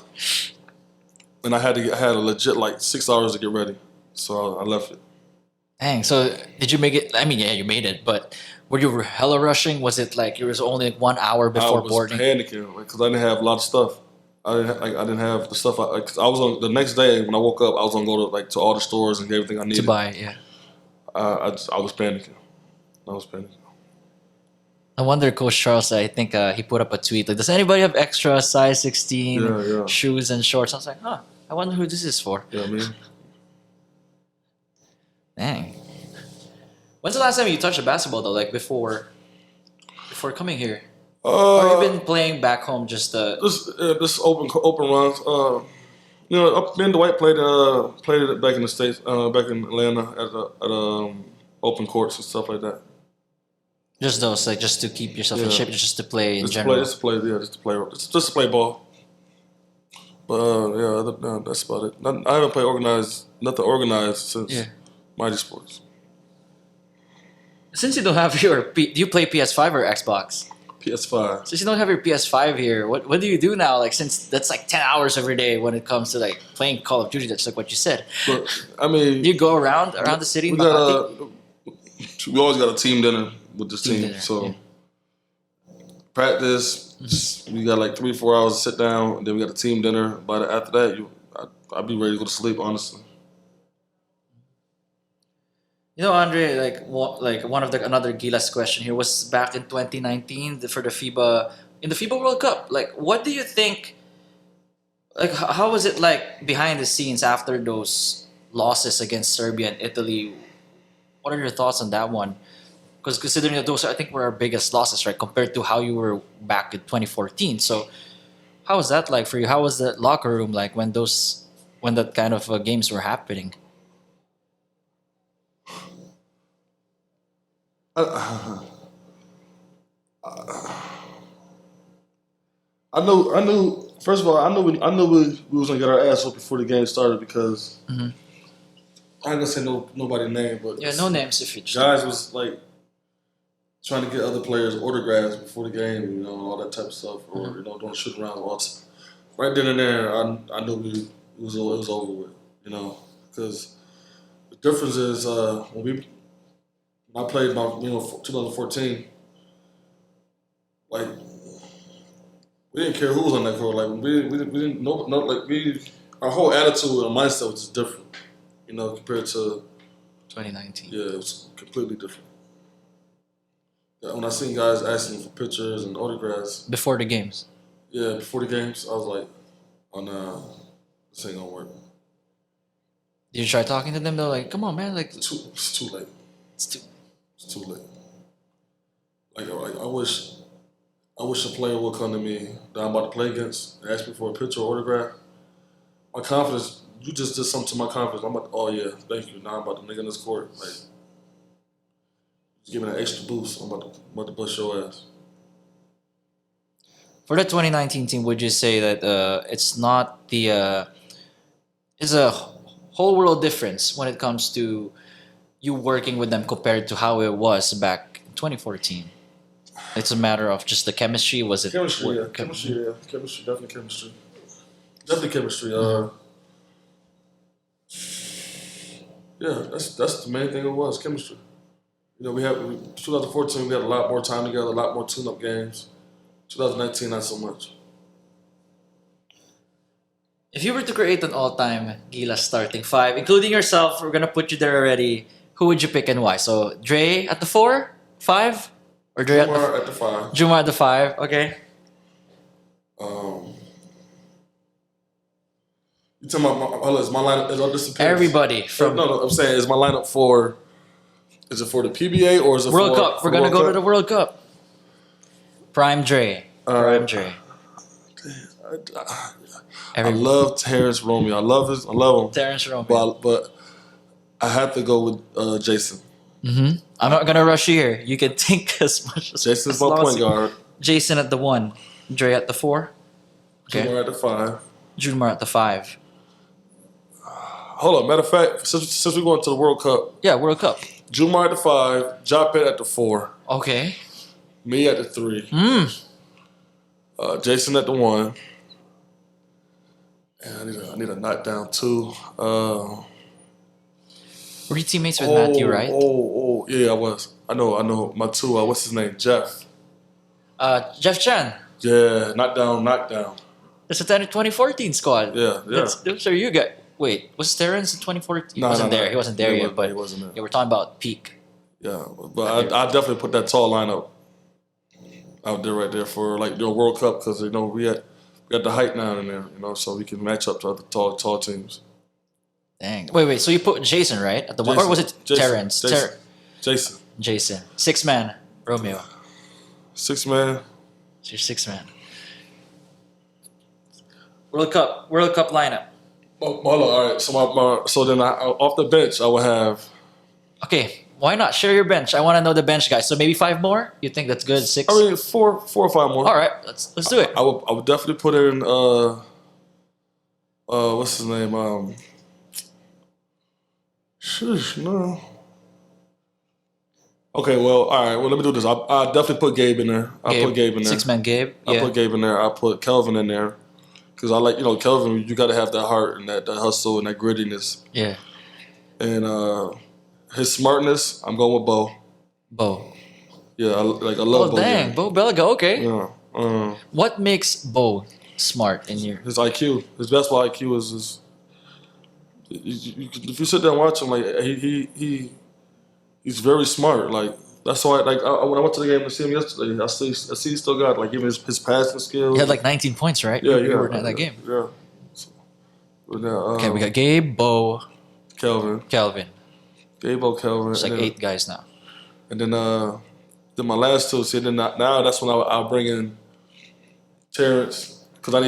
And I had a legit like 6 hours to get ready, so I left it. Dang. So did you make it? I mean, yeah, you made it, but were you hella rushing? Was it like it was only like 1 hour before I was boarding? panicking because I didn't have a lot of stuff. I didn't have the stuff. Cause I was on the next day when I woke up. I was gonna go to all the stores and get everything I needed. To buy, yeah. I was panicking. I was panicking. I wonder, Coach Charles, I think he put up a tweet like, does anybody have extra size 16 Yeah. shoes and shorts? I was like, huh, I wonder who this is for. Yeah, I mean, Dang. When's the last time you touched a basketball though? Like before coming here? Or you been playing back home just this open runs. Me and Dwight played it back in the States, back in Atlanta at open courts and stuff like that. just those, like just to keep yourself in Yeah. shape, just to play in Just general? just to play ball. But that's about it. I haven't played nothing organized since Yeah. Mighty Sports. Since you don't have do you play PS5 or Xbox? PS5. Since you don't have your PS5 here, what do you do now? Like since that's like 10 hours every day when it comes to like playing Call of Duty, that's like what you said. But I mean, Do you go around the city? we in Makati? we always got a team dinner with this Team team. dinner, So yeah. practice, we got like 3-4 hours to sit down, and then we got a team dinner. But after that, I'd be ready to go to sleep. Honestly, You know, Andre, like one of another Gilas question here was back in 2019 for the FIBA in the FIBA World Cup. Like, what do you think? Like, how was it like behind the scenes after those losses against Serbia and Italy? What are your thoughts on that one? Because considering that those, I think, were our biggest losses, right, compared to how you were back in 2014. So, how was that like for you? How was the locker room like when that kind of games were happening? I knew. First of all, I knew we was gonna get our ass whooped before the game started because I ain't gonna say nobody's name, but Yeah, no names if you just. guys was like trying to get other players autographs before the game, all that type of stuff, or doing shoot around. Right then and there, I knew it was over with, because the difference is when I played my 2014, like we didn't care who was on that court, like we didn't know like our whole attitude and mindset was just different, compared to 2019. yeah, it was completely different. When I seen guys asking for pictures and autographs Before the games. before the games, I was like, oh nah, this ain't gonna work. Did you try talking to them though? Like, come on, man. Like, It's too late. it's too. It's too late. Like I wish a player would come to me that I'm about to play against and ask me for a picture or autograph. My confidence, you just did something to my confidence. I'm like, oh yeah, thank you. Now I'm about to make in this court. Like, just give me an extra boost. I'm about to bust your ass. For the 2019 team, would you say that it's not is a whole world difference when it comes to you working with them compared to how it was back in 2014. It's a matter of just the chemistry. Was it Chemistry, yeah. Chemistry, yeah. Chemistry, definitely chemistry. Definitely chemistry. Yeah, that's the main thing it was, chemistry. You know, 2014 we had a lot more time together, a lot more tune-up games. 2019, not so much. If you were to create an all-time Gilas starting five, including yourself, we're gonna put you there already. Who would you pick and why? So Dre at the 4, 5, or Dre Jumar at the 5. Jumar at the 5. Okay. You talking about is my lineup? Is all disappears? Everybody from No, I'm saying is my lineup for? Is it for the PBA or is it World for Cup? for We're gonna World go Cup? to the World Cup. Prime Dre. Prime Dre. I love Terrence Romeo. I love him. Terrence Romeo. But I have to go with Jason. I'm not gonna rush you here. You can think as much as Jason's as my long as point guard. Jason at the 1, Dre at the 4. Okay. Jumar at the 5. Jumar at the 5. Hold on. Matter of fact, since we're going to the World Cup, Yeah, World Cup. Jumar at the 5, Japet at the 4, Okay. me at the 3, Jason at the 1. And I need a knockdown 2. Were you teammates with Matthew, right? Yeah, I was. I know. My 2. What's his name? Jeff. Jeff Chan. Yeah, knockdown. That's a 2014 squad. Yeah. Those are you guys. Wait, was Terrence in 2014? He No, wasn't no. there. He wasn't there He yet, wasn't- but he wasn't there. yeah, we're talking about peak. Yeah, but I definitely put that tall lineup out there right there for like the World Cup because we got the height now in there, so we can match up to other tall teams. Dang. Wait. So you put Jason right at the 1, or was it Jason, Terrence? Jason. Jason. 6-man. Romeo. 6-man. So you're 6-man. World Cup lineup. Oh, hold on, all right. So then off the bench I would have. Okay, why not share your bench? I want to know the bench guys. So maybe 5 more. You think that's good? 6. I mean, four or 5 more. All right, let's do it. I would definitely put in what's his name? No. Okay, well, all right. Well, let me do this. I definitely put Gabe in there. I put Gabe in there. 6-man Gabe. I put Gabe in there. I put Kelvin in there because I like Kelvin. You got to have that heart and that hustle and that grittiness. Yeah. And his smartness, I'm going with Bo. Bo. Yeah, I love Bo. Oh dang, Bo Belaga. Okay. Yeah. What makes Bo smart in your? His IQ, his basketball IQ is. If you sit there and watch him, like he's very smart. Like that's why, when I went to the game to see him yesterday, I see he still got like even his passing skills. He had like 19 points, right? Yeah, You were in that game. Yeah. So, Okay, we got Gabe, Bo, Kelvin, Kelvin. Kelvin. There's like and then, 8 guys now. And then my last 2. See, then now that's when I'll bring in Terrence because I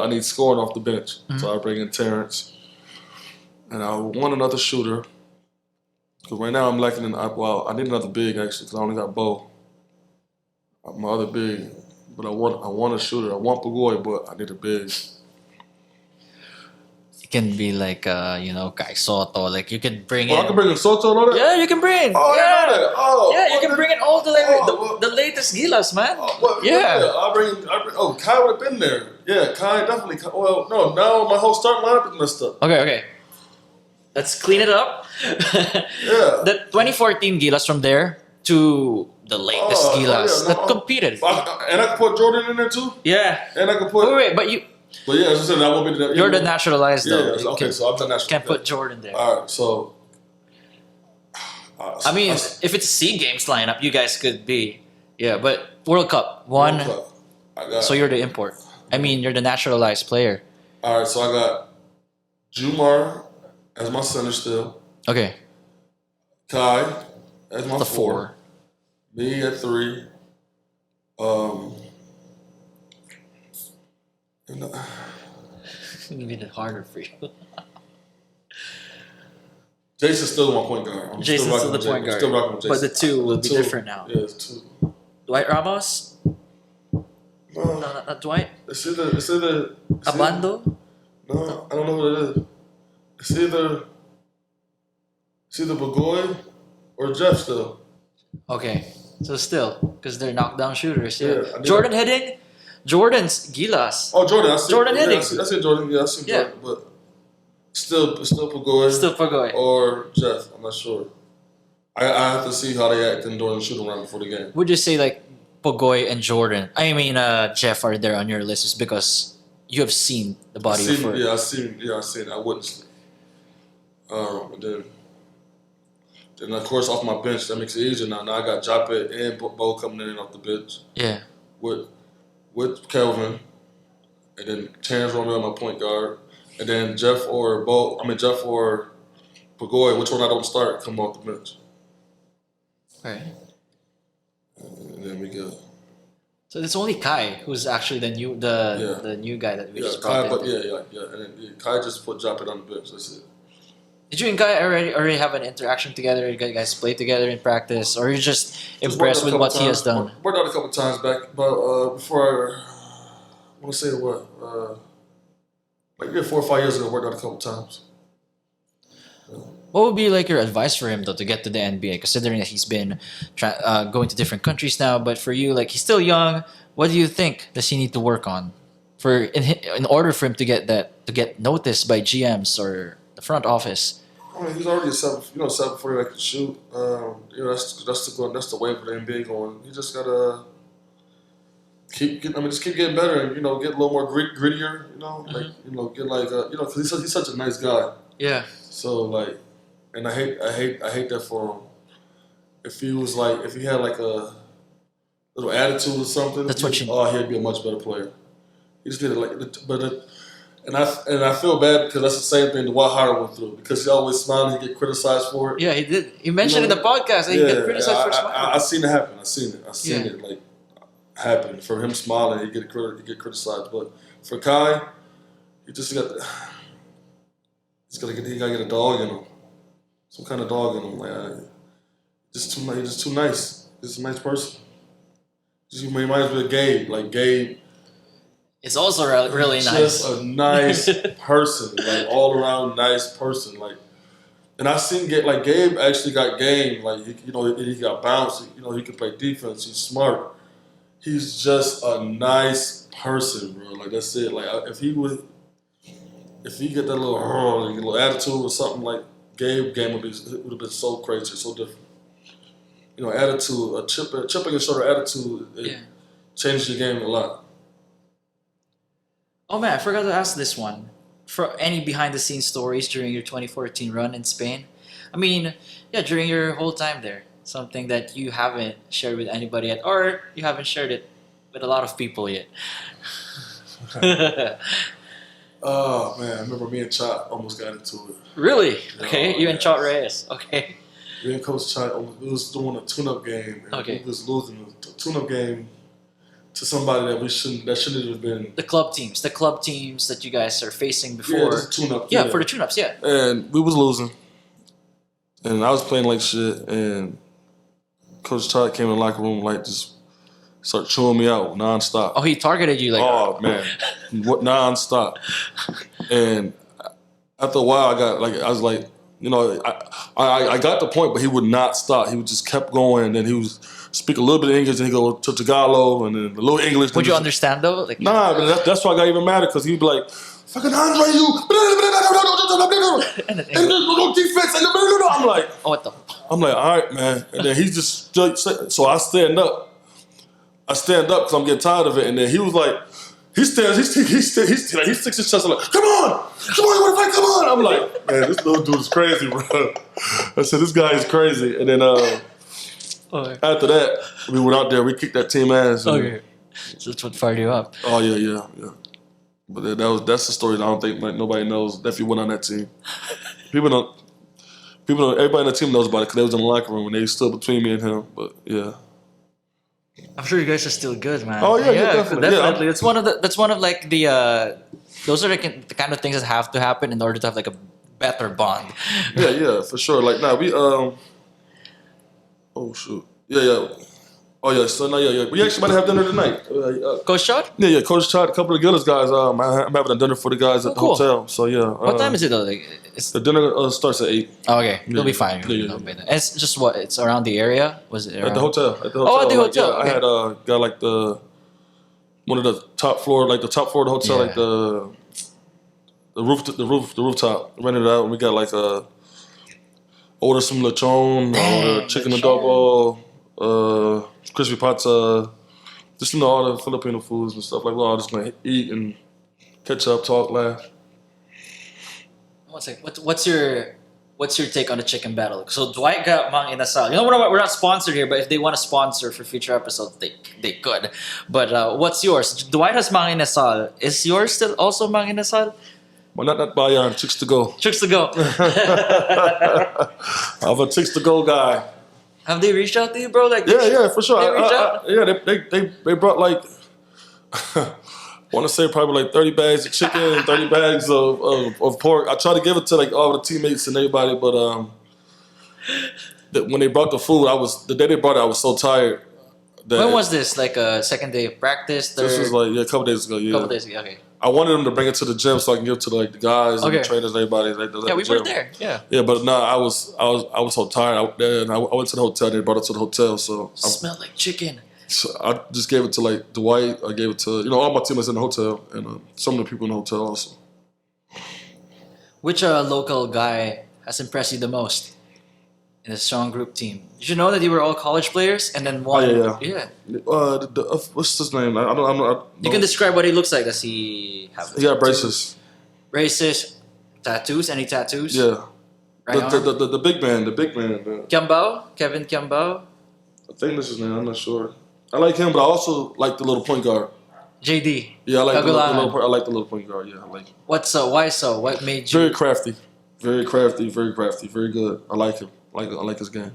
need scoring off the bench. So I'll bring in Terrence. And I want another shooter. Because right now I'm lacking I need another big actually because I only got Bo. My other big. But I want a shooter. I want Pagoy, but I need a big. It can be like Kai Soto. Like you can bring I in. can bring in Soto and all that? Yeah, you can bring. Oh, I didn't know that. Oh, Yeah, you can bring in all Oh, the latest Gilas, man. Yeah. I'll bring Kai would have been there. Yeah, Kai definitely. Well, no, now my whole starting lineup is messed up. Okay. Let's clean it up. Yeah. The 2014 Gilas from there to the latest Gilas that competed. And I could put Jordan in there too? Yeah. And I could put. Wait, but you. But yeah, as I said, that won't be the. You're the naturalized though. Yeah, okay, so I'm the naturalized. Can't put Jordan there. All right, so. I mean, if it's a SEA Games lineup, you guys could be. Yeah, but World Cup, 1. World Cup. So you're the import. I mean, you're the naturalized player. All right, so I got Jumar as my center still. Okay. Kai as my The 4. Me at 3. It made it harder for you. Jason's still my point guard. Jason's still the point guard. Still rocking with Jason. But the 2 will be different now. Yeah, it's 2. Dwight Ramos? No, not Dwight. It's either Abando? No, I don't know what it is. It's either Bagoy or Jeff still. Okay, so still, because they're knockdown shooters. Yeah, Yeah. Jordan hitting? Jordan's Gilas. Oh, Jordan. I see. Jordan yeah, hitting. I see Jordan. Yeah, I see Yeah. Jordan. But still Bagoy Still Pagoy. or Jeff. I'm not sure. I have to see how they act during the shoot around before the game. Would you say like Pagoy and Jordan? I mean, Jeff are there on your list just because you have seen the body of work. I seen. I witnessed it. And then of course off my bench that makes it easier now. Now I got Jape and Bo coming in off the bench Yeah. with Kelvin, and then Terrence Romeo my point guard, and then Jeff or Pagoy, which one I don't start, come off the bench. Right. And then we go. So it's only Kai who's actually the new guy that we just Kai, brought in. And then Kai just put Jape on the bench. That's it. Did you and Kai already have an interaction together? You guys play together in practice, or are you just Just impressed worked with out a what he has couple done? times. Worked out a couple times back, but before I want to say what, like 4 or 5 years ago, worked out a couple times. What would be like your advice for him though to get to the NBA, considering that he's been going to different countries now? But for you, like he's still young. What do you think does he need to work on in order for him to get noticed by GMs or the front office? I mean, he's already a 740 that can shoot. That's the way for the NBA going. He just gotta keep getting better and get a little more grittier. Because he's such a nice guy. Yeah. So like, and I hate that for him. If he had like a little attitude or something, he'd be a much better player. He just did it and I feel bad because that's the same thing Dwight Howard went through because he always smiled and he get criticized for it. Yeah, he did. He mentioned in the podcast that he get criticized for smiling. I seen it happen. I seen it like happen from him smiling. He get criticized, but for Kai, he just got he gotta get a dog in him, some kind of dog in him. Like he's just too nice. He's a nice person. He reminds me of Gabe. Like Gabe. It's also really nice. Just a nice person, like all around nice person. Like, and I seen Gabe actually got game. Like he got bounce. He can play defense. He's smart. He's just a nice person, bro. Like that's it. Like if he get that little attitude or something, like Gabe game would have been so crazy, so different. Attitude, a chip and shoulder attitude, it changes your game a lot. Oh man, I forgot to ask this one. For any behind-the-scenes stories during your 2014 run in Spain? I mean, during your whole time there, something that you haven't shared with anybody yet, or you haven't shared it with a lot of people yet. Oh man, I remember me and Chot almost got into it. Really? Okay, you and Chot Reyes. Okay. Me and Coach Chot, we was doing a tune-up game. And we was losing a tune-up game to somebody that shouldn't have been. The club teams that you guys are facing before. Yeah, just tune-up. Yeah, for the tune-ups, yeah. And we was losing. And I was playing like shit. And Coach Chot came in the locker room just started chewing me out nonstop. Oh, he targeted you like. Oh man, nonstop. And after a while, I was like, I got the point, but he would not stop. He would just kept going, and then he was speak a little bit of English, and he go to Tagalog, and then a little English. Would you understand though? Like, nah, but that's why I got even madder because he'd be like, "Fucking Andray, you!" and no defense. I'm like, oh, what the? I'm like, all right, man. And then he just so I stand up. Because I'm getting tired of it, and then he was like. He sticks his chest like, come on, you want to fight? Come on! I'm like, man, this little dude is crazy, bro. I said, this guy is crazy. And then after that, we went out there, we kicked that team ass. Okay, so that's what fired you up. Oh yeah. But that's the story that I don't think nobody knows. Definitely went on that team. People don't. Everybody on the team knows about it because they was in the locker room and they stood between me and him. But yeah. I'm sure you guys are still good, man. Oh yeah, definitely. Yeah. That's one of like the those are the kind of things that have to happen in order to have like a better bond. Yeah, for sure. Like we oh shoot. Yeah. Oh yeah, so no, yeah. We actually might have dinner tonight. Coach Chot? Yeah. Coach Chot, a couple of Gilas guys. I'm having a dinner for the guys at the cool. hotel. So yeah. What time is it though? Like, it's, The dinner starts at 8 oh, okay, Yeah. you'll be fine. Yeah. And it's just what? It's around the area. Was it around? at the hotel. Oh, at the hotel. Yeah, Okay. I had got like one of the top floor, like the top floor of the hotel, Yeah. like the rooftop. Rented it out, and we got like order some lechon, order chicken lechon. adobo, crispy pata, just all the Filipino foods and stuff. Like we're all just gonna eat and catch up, talk, laugh. What's your take on the chicken battle? So Dwight got Mang Inasal. You know, we're not sponsored here, but if they want to sponsor for future episodes, they could. But what's yours? Dwight has Mang Inasal. Is yours still also Mang Inasal? Well, not Bayan, chicks to go. Tricks to go. I'm a chicks to go guy. Have they reached out to you, bro? Like, Yeah, for sure. They reach out? They brought like I want to say probably like 30 bags of chicken and 30 bags of pork. I tried to give it to like all the teammates and everybody, but when they brought the food, the day they brought it, I was so tired. When was this? Like a second day of practice? Third? This was like a couple days ago. Yeah, couple days ago. Okay. I wanted them to bring it to the gym so I can give it to like the guys and Okay. the trainers and everybody. Yeah, we were there. Yeah. Yeah, but no, I was so tired. I went to the hotel. They brought it to the hotel, so Smelled like chicken. I just gave it to like Dwight. I gave it to all my teammates in the hotel and some of the people in the hotel also. Which local guy has impressed you the most in a strong group team? Did you know that you were all college players and then one? Yeah. What's his name? I don't. You can describe what he looks like. Does he have? He got braces. Braces, tattoos. Any tattoos? Yeah. Right arm? The big man. Kiambao, Kevin Kiambao, I think that's his name. I'm not sure. I like him, but I also like the little point guard. JD. Yeah, I like the Kagulangan. little. I like the little point guard. Yeah, I like him. What's why so? What made you? Very crafty, very good. I like him. I like his game.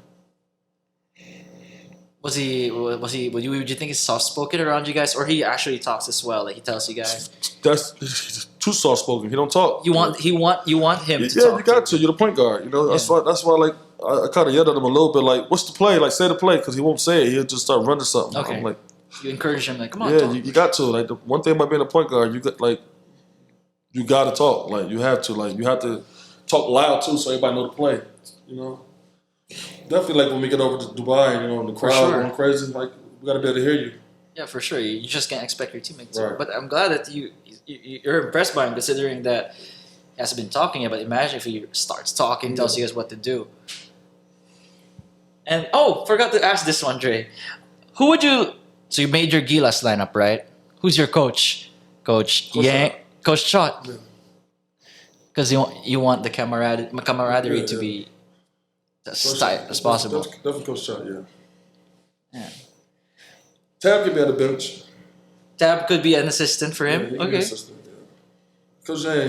Was he? Would you think he's soft spoken around you guys, or he actually talks as well? Like he tells you guys. That's he's too soft spoken. He don't talk. You want him to Yeah, talk. you got to. You're the point guard. That's why like I kind of yelled at him a little bit. Like, what's the play? Like, say the play because he won't say it. He'll just start running something. Okay. I'm like, You encourage him like, come on. yeah, talk. you got to. Like the one thing about being a point guard, you got to talk. Like you have to talk loud too, so everybody know the play. You know. Definitely, like when we get over to Dubai, and the crowd sure. going crazy, like we gotta be able to hear you. Yeah, for sure. You just can't expect your teammates. Right. But I'm glad that you're impressed by him, considering that he hasn't been talking yet. But imagine if he starts talking, tells you guys what to do. And forgot to ask this one, Dre. Who would you? So you made your Gilas lineup, right? Who's your coach? Coach Yeng, Coach Chot. Because you want the camaraderie to be as tight as possible. Definitely Coach Chot, yeah. Yeah. Tab could be at the bench. Tab could be an assistant for him. Yeah, he could be Okay. an assistant, yeah. Coach Jay,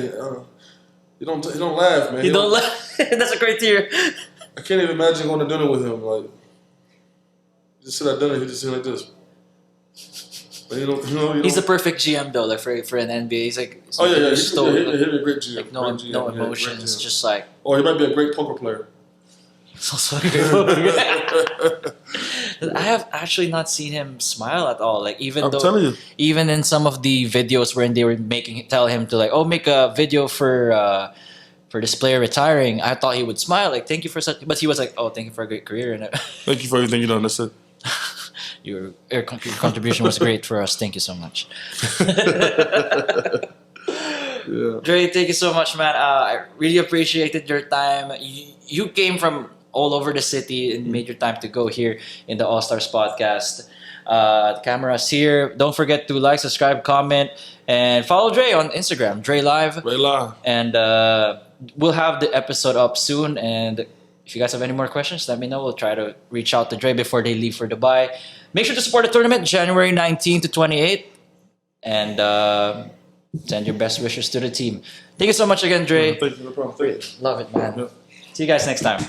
he don't laugh, man. He don't laugh. That's a criteria. I can't even imagine going to dinner with him. Like, just sit at dinner, he just sit like this. But he don't. He's the perfect GM though, like for an NBA. He's like, Oh yeah, he'd stoic, be a great GM. like no Great GM, yeah, great emotions, GM. just like. Or he might be a great poker player. So I have actually not seen him smile at all. Like I'm telling you. even in some of the videos when they were tell him to like, make a video for this player retiring. I thought he would smile, like thank you for such, but he was like, thank you for a great career and Thank you for everything you've done. That's it. your contribution was great for us. Thank you so much. Yeah. Dre, thank you so much, man. I really appreciated your time. You came from all over the city and made your time to go here in the All Stars podcast. The camera's here. Don't forget to like, subscribe, comment, and follow Dre on Instagram, Dre Live. Ray La. And we'll have the episode up soon. And if you guys have any more questions, let me know. We'll try to reach out to Dre before they leave for Dubai. Make sure to support the tournament, January 19 to 28. And send your best wishes to the team. Thank you so much again, Dre. Thank you. No problem. Thank you. Love it, man. Yeah. See you guys next time.